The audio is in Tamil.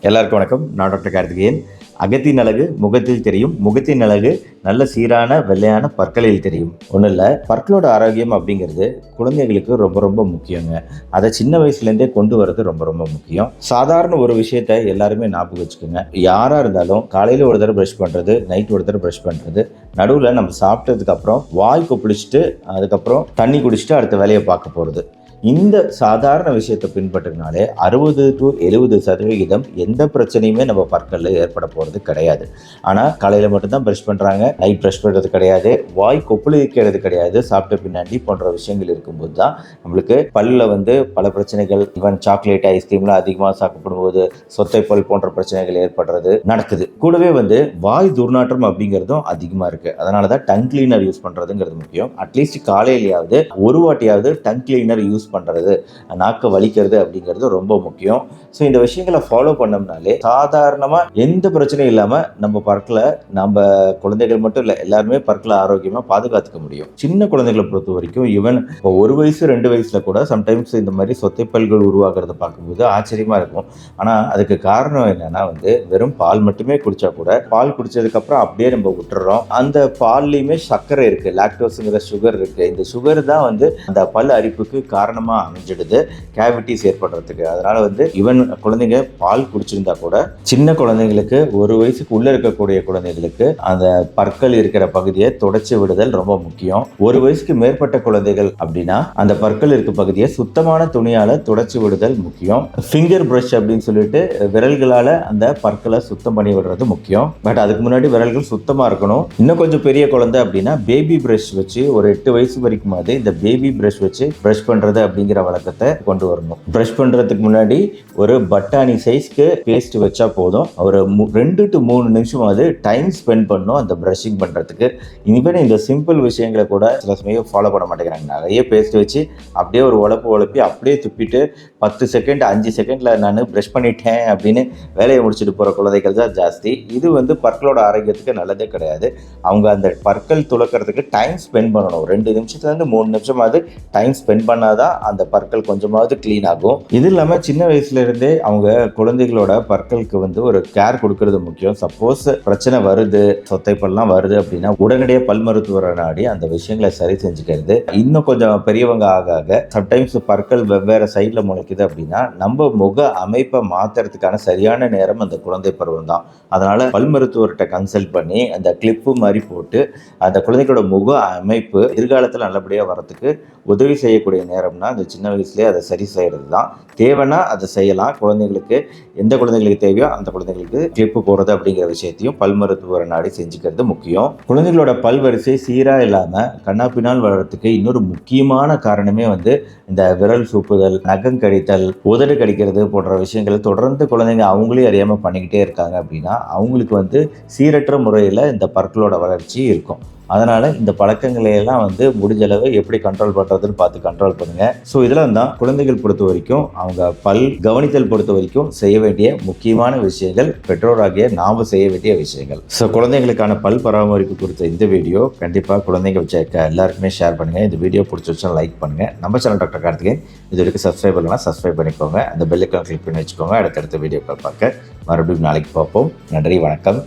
எல்லாருக்கும் வணக்கம். நான் டாக்டர் கார்த்திகேயன். அகத்தின் அழகு முகத்தில் தெரியும், முகத்தின் அழகு நல்ல சீரான வெள்ளையான பற்களில் தெரியும். ஒன்றும் இல்லை, பற்களோட ஆரோக்கியம் அப்படிங்கிறது குழந்தைகளுக்கு ரொம்ப ரொம்ப முக்கியங்க. அதை சின்ன வயசுலேருந்தே கொண்டு வரது ரொம்ப ரொம்ப முக்கியம். சாதாரண ஒரு விஷயத்தை எல்லாருமே ஞாபகம் வச்சுக்கோங்க. யாராக இருந்தாலும் காலையில் ஒரு தடவை ப்ரஷ் பண்ணுறது, நைட் ஒரு தடவை ப்ரஷ் பண்ணுறது, நடுவில் நம்ம சாப்பிட்டதுக்கு அப்புறம் வாய் கொப்பளிச்சுட்டு அதுக்கப்புறம் தண்ணி குடிச்சிட்டு அடுத்த வேலையை பார்க்க போகிறது. இந்த சாதாரண விஷயத்தை பின்பற்றினாலே 60 to 70% எந்த பிரச்சனையுமே நம்ம பற்களில் ஏற்பட போகிறது கிடையாது. ஆனால் காலையில் மட்டும்தான் ப்ரஷ் பண்ணுறாங்க, நைட் ப்ரஷ் பண்ணுறது கிடையாது, வாய் கொப்பளிக்கிறது கிடையாது, சாப்பிட்ட பின்னாடி போன்ற விஷயங்கள் இருக்கும்போது தான் நம்மளுக்கு பல்லில் பல பிரச்சனைகள், ஈவன் சாக்லேட் ஐஸ்கிரீம்லாம் அதிகமாக சாப்பிடும்போது சொத்தை பல் போன்ற பிரச்சனைகள் ஏற்படுறது நடக்குது. கூடவே வாய் துர்நாற்றம் அப்படிங்கிறதும் அதிகமாக இருக்குது. அதனால தான் டங் கிளீனர் யூஸ் பண்ணுறதுங்கிறது முக்கியம். அட்லீஸ்ட் காலையிலேயாவது ஒரு வாட்டியாவது டங் கிளீனர் யூஸ் பண்ணுறது, நாக்கு வலிக்கிறது அப்படிங்கிறது ரொம்ப முக்கியம். ஸோ இந்த விஷயங்களை ஃபாலோ பண்ணோம்னாலே சாதாரணமாக எந்த பிரச்சனையும் இல்லாமல் நம்ம பற்களை, நம்ம குழந்தைகள் மட்டும் இல்லை எல்லாருமே பற்களை ஆரோக்கியமாக பாதுகாத்துக்க முடியும். சின்ன குழந்தைகளை பொறுத்த வரைக்கும் ஈவன் இப்போ 1 வயசு 2 வயசில் கூட சம்டைம்ஸ் இந்த மாதிரி சொத்தைப்பல்கள் உருவாகிறத பார்க்கும்போது ஆச்சரியமாக இருக்கும். ஆனால் அதுக்கு காரணம் என்னன்னா வெறும் பால் மட்டுமே குடித்தா கூட, பால் குடித்ததுக்கப்புறம் அப்படியே நம்ம விட்டுறோம். அந்த பால்லையுமே சர்க்கரை இருக்குது, லாக்டோஸுங்கிற சுகர் இருக்குது. இந்த சுகர் தான் அந்த பல் அரிப்புக்கு காரணமாக அமைஞ்சிடுது, கேவிட்டிஸ் ஏற்படுறதுக்கு. அதனால ஈவன் குழந்தைங்க பால் குடிச்சிருந்தா கூட சின்ன குழந்தைங்களுக்கு 1 வயசுக்கு உள்ள இருக்கக்கூடிய குழந்தைகளுக்கு அந்த பற்கள் இருக்கிற பகுதியை தொடச்சி விடுதல் ரொம்ப முக்கியம். 1 வயசுக்கு மேற்பட்ட குழந்தைகள் அப்படின்னா அந்த பற்கள் இருக்க பகுதியை சுத்தமான துணியால தொடச்சி விடுதல் முக்கியம். ஃபிங்கர் பிரஷ் அப்படின்னு சொல்லிட்டு விரல்களால அந்த பற்களை சுத்தம் பண்ணி விடுறது முக்கியம். பட் அதுக்கு முன்னாடி விரல்கள் சுத்தமா இருக்கணும். இன்னும் கொஞ்சம் பெரிய குழந்தை அப்படின்னா பேபி பிரஷ் வச்சு ஒரு 8 வயசு வரைக்கும் இந்த பேபி பிரஷ் வச்சு பிரஷ் பண்றது அப்படிங்கிற வழக்கத்தை கொண்டு வரணும். பிரஷ் பண்றதுக்கு முன்னாடி ஒரு பட்டாணி சைஸ்க்கு பேஸ்ட் வச்சா போதும். ஒரு 2 to 3 நிமிஷம் டைம் ஸ்பெண்ட் பண்ணும் அந்த பிரஷிங் பண்றதுக்கு. ஈவன் இந்த சிம்பிள் விஷயங்களை கூட சில சமயம் ஃபாலோ பண்ண மாட்டேங்கிறாங்க. நிறைய பேஸ்ட் வச்சு அப்படியே ஒரு உழப்பி அப்படியே துப்பிட்டு 10 செகண்ட் 5 செகண்ட்ல நான் பிரஷ் பண்ணிட்டேன் அப்படின்னு வேலையை முடிச்சுட்டு போற குழந்தைகள் தான் ஜாஸ்தி. இது பற்களோட ஆரோக்கியத்துக்கு நல்லதே கிடையாது. அவங்க அந்த பற்கள் துளக்கிறதுக்கு டைம் ஸ்பெண்ட் பண்ணணும். 2 நிமிஷத்துலேருந்து 3 நிமிஷமாவது டைம் ஸ்பெண்ட் பண்ணாதான் அந்த பற்கள் கொஞ்சமாவது கிளீன் ஆகும். இது இல்லாமல் சின்ன வயசுல இருந்தே அவங்க குழந்தைகளோட பற்களுக்கு ஒரு கேர் கொடுக்கறது முக்கியம். சப்போஸ் பிரச்சனை வருது, சொத்தைப்பல்லாம் வருது அப்படின்னா உடனடியாக பல் மருத்துவரை நாடி அந்த விஷயங்களை சரி செஞ்சுக்கிறது. இன்னும் கொஞ்சம் பெரியவங்க ஆக சம்டைம்ஸ் பற்கள் வெவ்வேறு சைடில் முளைக்குது அப்படின்னா நம்ம முக அமைப்பை மாற்றுறதுக்கான சரியான நேரம் அந்த குழந்தை பருவம் தான். அதனால பல் மருத்துவர்கிட்ட கன்சல்ட் பண்ணி அந்த கிளிப்பு மாதிரி போட்டு அந்த குழந்தைகளோட முக அமைப்பு எதிர்காலத்தில் நல்லபடியாக வரத்துக்கு உதவி செய்யக்கூடிய நேரம்னா அந்த சின்ன வயசுலேயே அதை சரி செய்கிறது தான். தேவைன்னா அதை செய்யலாம். குழந்தைங்களுக்கு எந்த குழந்தைங்களுக்கு தேவையோ அந்த குழந்தைங்களுக்கு கிளிப்பு போடுறது அப்படிங்கிற விஷயத்தையும் பல் மருத்துவரை நாடி செஞ்சுக்கிறது முக்கியம். குழந்தைகளோட பல் வரிசை சீராக இல்லாமல் கண்ணாப்பினால் வளர்றதுக்கு இன்னொரு முக்கியமான காரணமே இந்த விரல் சூப்புதல், நகம் கடித்தல், உதடு கடிக்கிறது போன்ற விஷயங்கள் தொடர்ந்து குழந்தைங்க அவங்களே அறியாமல் பண்ணிக்கிட்டே இருக்காங்க அப்படின்னா அவங்களுக்கு சீரற்ற முறையில் இந்த பற்களோட வளர்ச்சி இருக்கும். அதனால் இந்த பழக்கங்களை எல்லாம் முடிஞ்ச அளவு எப்படி கண்ட்ரோல் பண்ணுறதுன்னு பார்த்து கண்ட்ரோல் பண்ணுங்கள். ஸோ இதெல்லாம் தான் குழந்தைகள் பொறுத்த வரைக்கும் அவங்க பல் கவனித்தல் பொறுத்த வரைக்கும் செய்ய வேண்டிய முக்கியமான விஷயங்கள், பெற்றோராகிய நாம் செய்ய வேண்டிய விஷயங்கள். ஸோ குழந்தைங்களுக்கான பல் பராமரிப்பு குறித்த இந்த வீடியோ கண்டிப்பாக குழந்தைங்க வச்சிருக்க எல்லாருக்குமே ஷேர் பண்ணுங்கள். இந்த வீடியோ பிடிச்சிருச்சா லைக் பண்ணுங்கள். நம்ம சேனல் டாக்டர் கார்த்திகேயன் இது வரைக்கும் சப்ஸ்கிரைப் பண்ணலாம், சப்ஸ்கிரைப் பண்ணிக்கோங்க. அந்த பெல்லைக்கான கிளிக் பண்ணி வச்சுக்கோங்க. அடுத்தடுத்த வீடியோக்கள் பார்க்க மறுபடியும் நாளைக்கு பார்ப்போம். நன்றி, வணக்கம்.